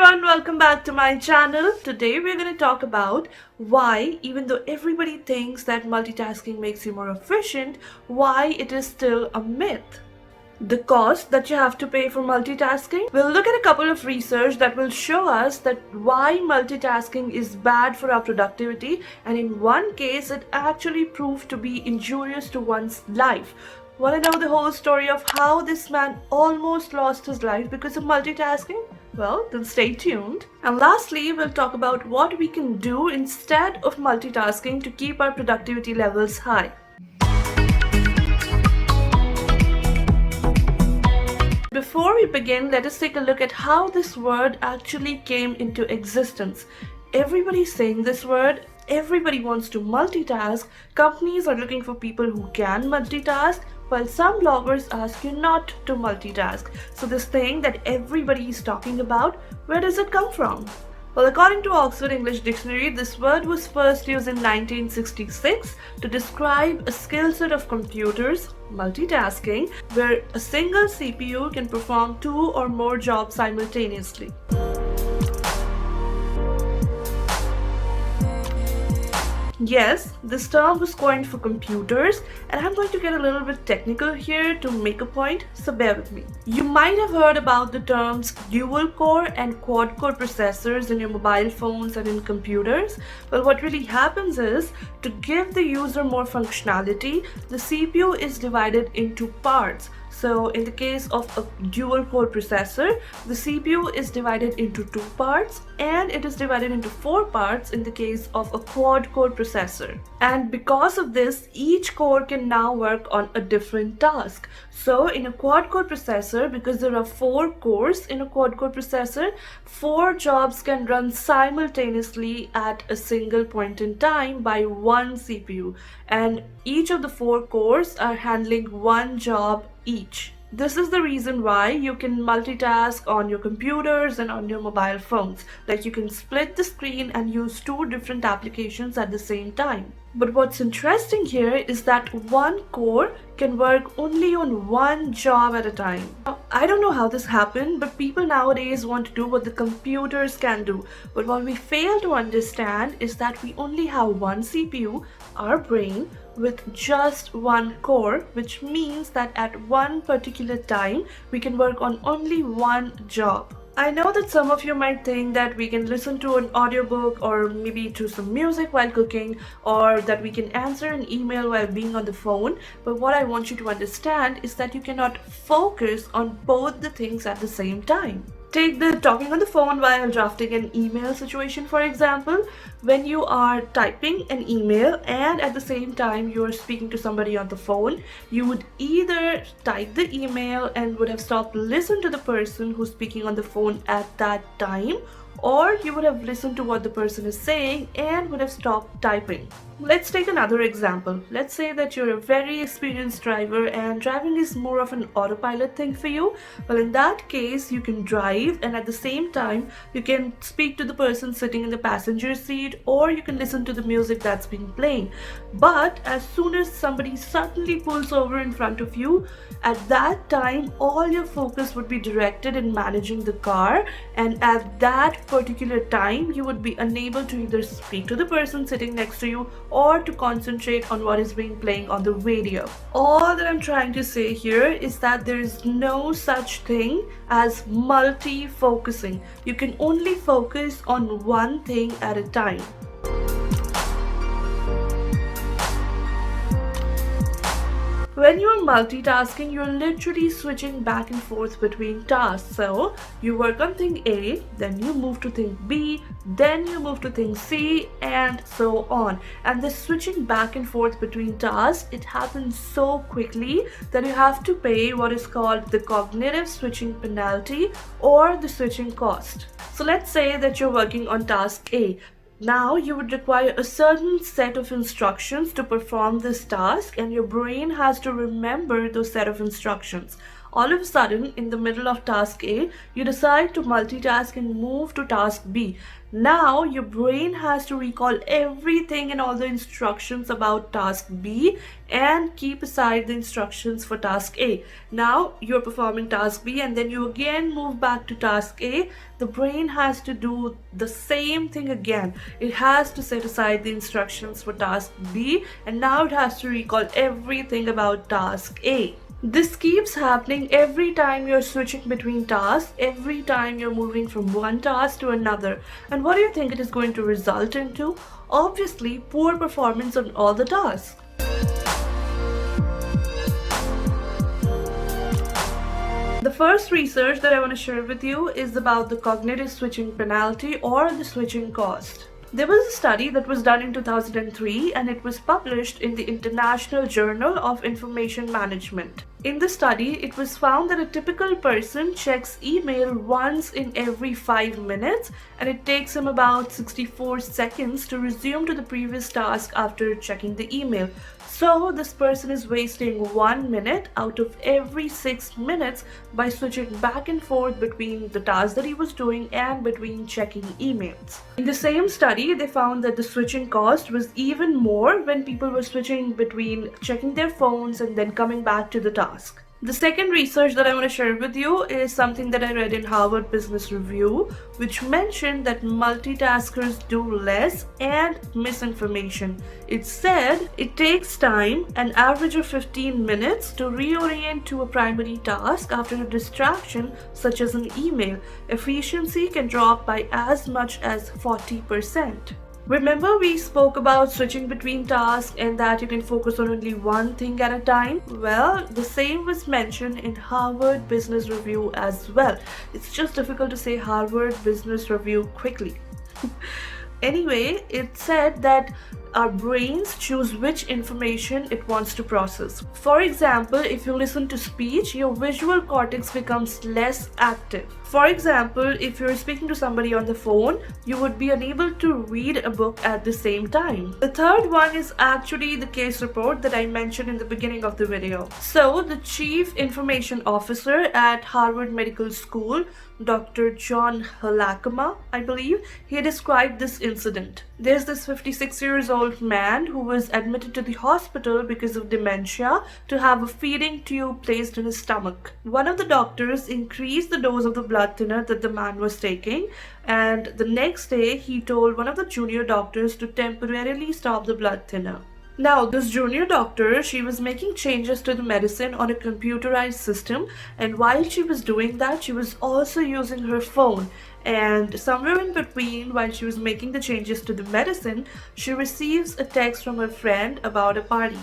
everyone, welcome back to my channel. Today we're going to talk about why, even though everybody thinks that multitasking makes you more efficient, why it is still a myth. The cost that you have to pay for multitasking. We'll look at a couple of research that will show us that why multitasking is bad for our productivity, and in one case it actually proved to be injurious to one's life. Want to know the whole story of how this man almost lost his life because of multitasking? Well, then stay tuned. And lastly, we'll talk about what we can do instead of multitasking to keep our productivity levels high. Before we begin, let us take a look at how this word actually came into existence. Everybody's saying this word. Everybody wants to multitask. Companies are looking for people who can multitask, while some bloggers ask you not to multitask. So this thing that everybody is talking about, where does it come from? Well, according to Oxford English Dictionary, this word was first used in 1966 to describe a skill set of computers, multitasking, where a single CPU can perform two or more jobs simultaneously. Yes, this term was coined for computers, and I'm going to get a little bit technical here to make a point, so bear with me. You might have heard about the terms dual core and quad core processors in your mobile phones and in computers. Well, what really happens is, to give the user more functionality, the CPU is divided into parts. So in the case of a dual core processor, the CPU is divided into two parts, and it is divided into four parts in the case of a quad core processor. And because of this, each core can now work on a different task. So in a quad core processor, because there are four cores in a quad core processor, four jobs can run simultaneously at a single point in time by one CPU, and each of the four cores are handling one job each. This is the reason why you can multitask on your computers and on your mobile phones. Like, you can split the screen and use two different applications at the same time. But what's interesting here is that one core can work only on one job at a time. Now, I don't know how this happened, but people nowadays want to do what the computers can do. But what we fail to understand is that we only have one CPU, our brain, with just one core, which means that at one particular time, we can work on only one job. I know that some of you might think that we can listen to an audiobook or maybe to some music while cooking, or that we can answer an email while being on the phone, but what I want you to understand is that you cannot focus on both the things at the same time. Take the talking on the phone while drafting an email situation, for example. When you are typing an email and at the same time you are speaking to somebody on the phone, you would either type the email and would have stopped listening to the person who's speaking on the phone at that time, or you would have listened to what the person is saying and would have stopped typing. Let's take another example. Let's say that you're a very experienced driver and driving is more of an autopilot thing for you. Well, in that case, you can drive and at the same time, you can speak to the person sitting in the passenger seat, or you can listen to the music that's been playing. But as soon as somebody suddenly pulls over in front of you, at that time, all your focus would be directed in managing the car, and at that particular time, you would be unable to either speak to the person sitting next to you or to concentrate on what is being playing on the radio. All that I'm trying to say here is that there is no such thing as multi-focusing. You can only focus on one thing at a time. When you're multitasking, you're literally switching back and forth between tasks. So you work on thing A, then you move to thing B, then you move to thing C, and so on. And this switching back and forth between tasks, it happens so quickly that you have to pay what is called the cognitive switching penalty, or the switching cost. So let's say that you're working on task A. Now you would require a certain set of instructions to perform this task, and your brain has to remember those set of instructions. all of a sudden, in the middle of task A, you decide to multitask and move to task B. Now, your brain has to recall everything and all the instructions about task B and keep aside the instructions for task A. Now, you're performing task B and then you again move back to task A. The brain has to do the same thing again. It has to set aside the instructions for task B and now it has to recall everything about task A. This keeps happening every time you're switching between tasks, every time you're moving from one task to another. And what do you think it is going to result into? Obviously, poor performance on all the tasks. The first research that I want to share with you is about the cognitive switching penalty or the switching cost. There was a study that was done in 2003 and it was published in the International Journal of Information Management. In the study, it was found that a typical person checks email once in every 5 minutes and it takes him about 64 seconds to resume to the previous task after checking the email. So this person is wasting 1 minute out of every 6 minutes by switching back and forth between the task that he was doing and between checking emails. In the same study, they found that the switching cost was even more when people were switching between checking their phones and then coming back to the task. The second research that I want to share with you is something that I read in Harvard Business Review, which mentioned that multitaskers do less and miss information. It said it takes time, an average of 15 minutes, to reorient to a primary task after a distraction such as an email. Efficiency can drop by as much as 40%. Remember we spoke about switching between tasks and that you can focus on only one thing at a time? Well, the same was mentioned in Harvard Business Review as well. It's just difficult to say Harvard Business Review quickly. Anyway, it said that our brains choose which information it wants to process. For example, if you listen to speech, your visual cortex becomes less active. For example, if you're speaking to somebody on the phone, you would be unable to read a book at the same time. The third one is actually the case report that I mentioned in the beginning of the video. So, the Chief Information Officer at Harvard Medical School, Dr. John Halakama, I believe, he described this incident. There's this 56-year-old man who was admitted to the hospital because of dementia to have a feeding tube placed in his stomach. One of the doctors increased the dose of the blood thinner that the man was taking, and the next day he told one of the junior doctors to temporarily stop the blood thinner. Now, this junior doctor, she was making changes to the medicine on a computerized system, and while she was doing that, she was also using her phone. And somewhere in between, while she was making the changes to the medicine, she receives a text from her friend about a party.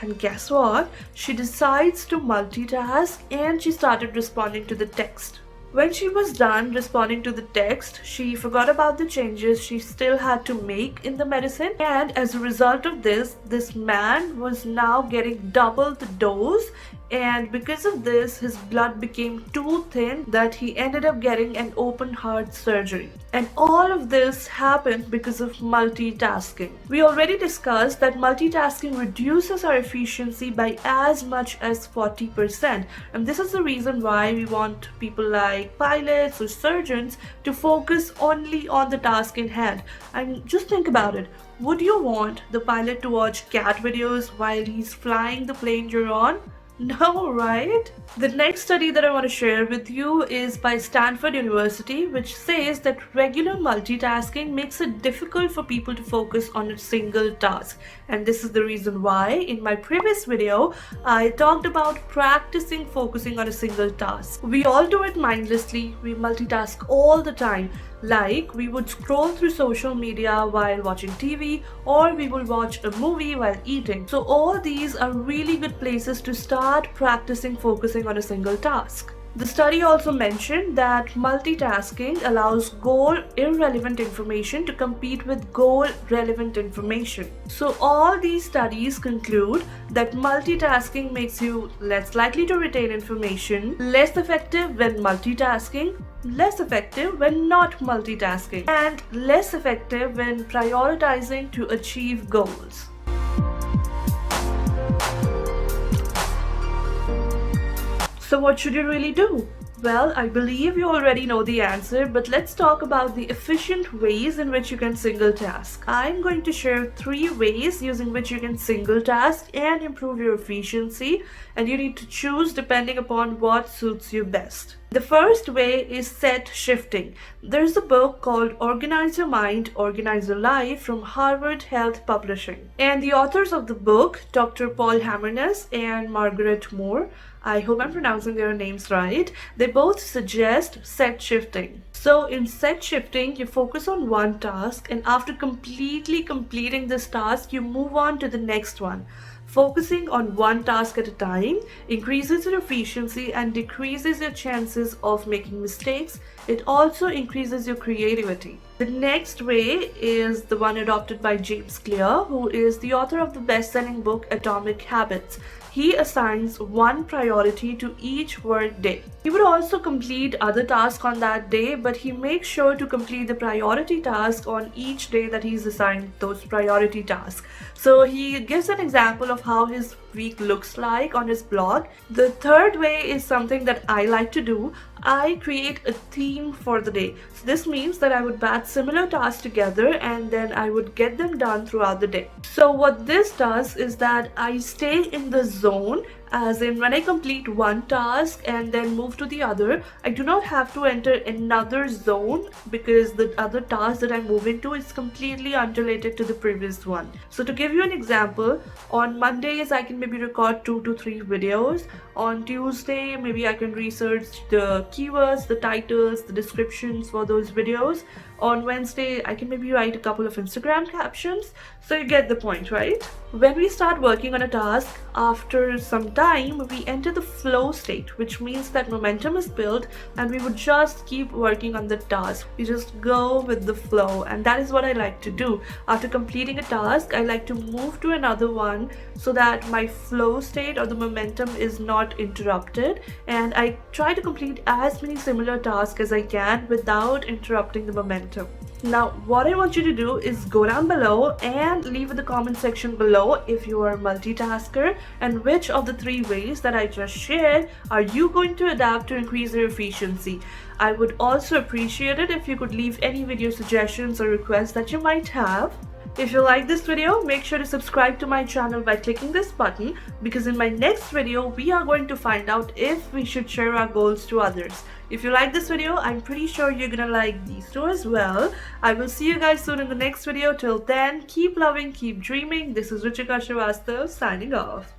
And guess what? She decides to multitask and she started responding to the text. When she was done responding to the text, she forgot about the changes she still had to make in the medicine, and as a result of this man was now getting double the dose, and because of this, his blood became too thin that he ended up getting an open heart surgery. And all of this happened because of multitasking. We already discussed that multitasking reduces our efficiency by as much as 40%, and this is the reason why we want people like pilots or surgeons to focus only on the task in hand. And just think about it. Would you want the pilot to watch cat videos while he's flying the plane you're on? No, right? The next study that I want to share with you is by Stanford University, which says that regular multitasking makes it difficult for people to focus on a single task. And this is the reason why in my previous video, I talked about practicing focusing on a single task. We all do it mindlessly. We multitask all the time. Like we would scroll through social media while watching TV, or we will watch a movie while eating. So all these are really good places to start practicing focusing on a single task. The study also mentioned that multitasking allows goal-irrelevant information to compete with goal-relevant information. So all these studies conclude that multitasking makes you less likely to retain information, less effective when multitasking, less effective when not multitasking, and less effective when prioritizing to achieve goals. So what should you really do? Well, I believe you already know the answer, but let's talk about the efficient ways in which you can single task. I'm going to share 3 ways using which you can single task and improve your efficiency, and you need to choose depending upon what suits you best. The first way is set shifting. There's a book called Organize Your Mind, Organize Your Life from Harvard Health Publishing. And the authors of the book, Dr. Paul Hammerness and Margaret Moore, I hope I'm pronouncing their names right, they both suggest set shifting. So in set shifting, you focus on one task, and after completely completing this task, you move on to the next one. Focusing on one task at a time increases your efficiency and decreases your chances of making mistakes. It also increases your creativity. The next way is the one adopted by James Clear, who is the author of the best-selling book Atomic Habits. He assigns one priority to each work day. He would also complete other tasks on that day, but he makes sure to complete the priority task on each day that he's assigned those priority tasks. So he gives an example of how his week looks like on his blog. The third way is something that I like to do. I create a theme for the day. So this means that I would batch similar tasks together and then I would get them done throughout the day. So what this does is that I stay in the zone, as in when I complete one task and then move to the other, I do not have to enter another zone because the other task that I'm moving to is completely unrelated to the previous one. So to give you an example, on Mondays I can maybe record 2 to 3 videos. On Tuesday maybe I can research the keywords, the titles, the descriptions for those videos. On Wednesday I can maybe write a couple of Instagram captions. So you get the point, right? When we start working on a task, after some time we enter the flow state, which means that momentum is built and we would just keep working on the task. We just go with the flow, and that is what I like to do. After completing a task, I like to move to another one so that my flow state or the momentum is not interrupted, and I try to complete as many similar tasks as I can without interrupting the momentum. Now, what I want you to do is go down below and leave in the comment section below if you are a multitasker and which of the 3 ways that I just shared are you going to adapt to increase your efficiency. I would also appreciate it if you could leave any video suggestions or requests that you might have. If you like this video, make sure to subscribe to my channel by clicking this button, because in my next video, we are going to find out if we should share our goals to others. If you like this video, I'm pretty sure you're gonna like these 2 as well. I will see you guys soon in the next video. Till then, keep loving, keep dreaming. This is Ruchika Srivastava signing off.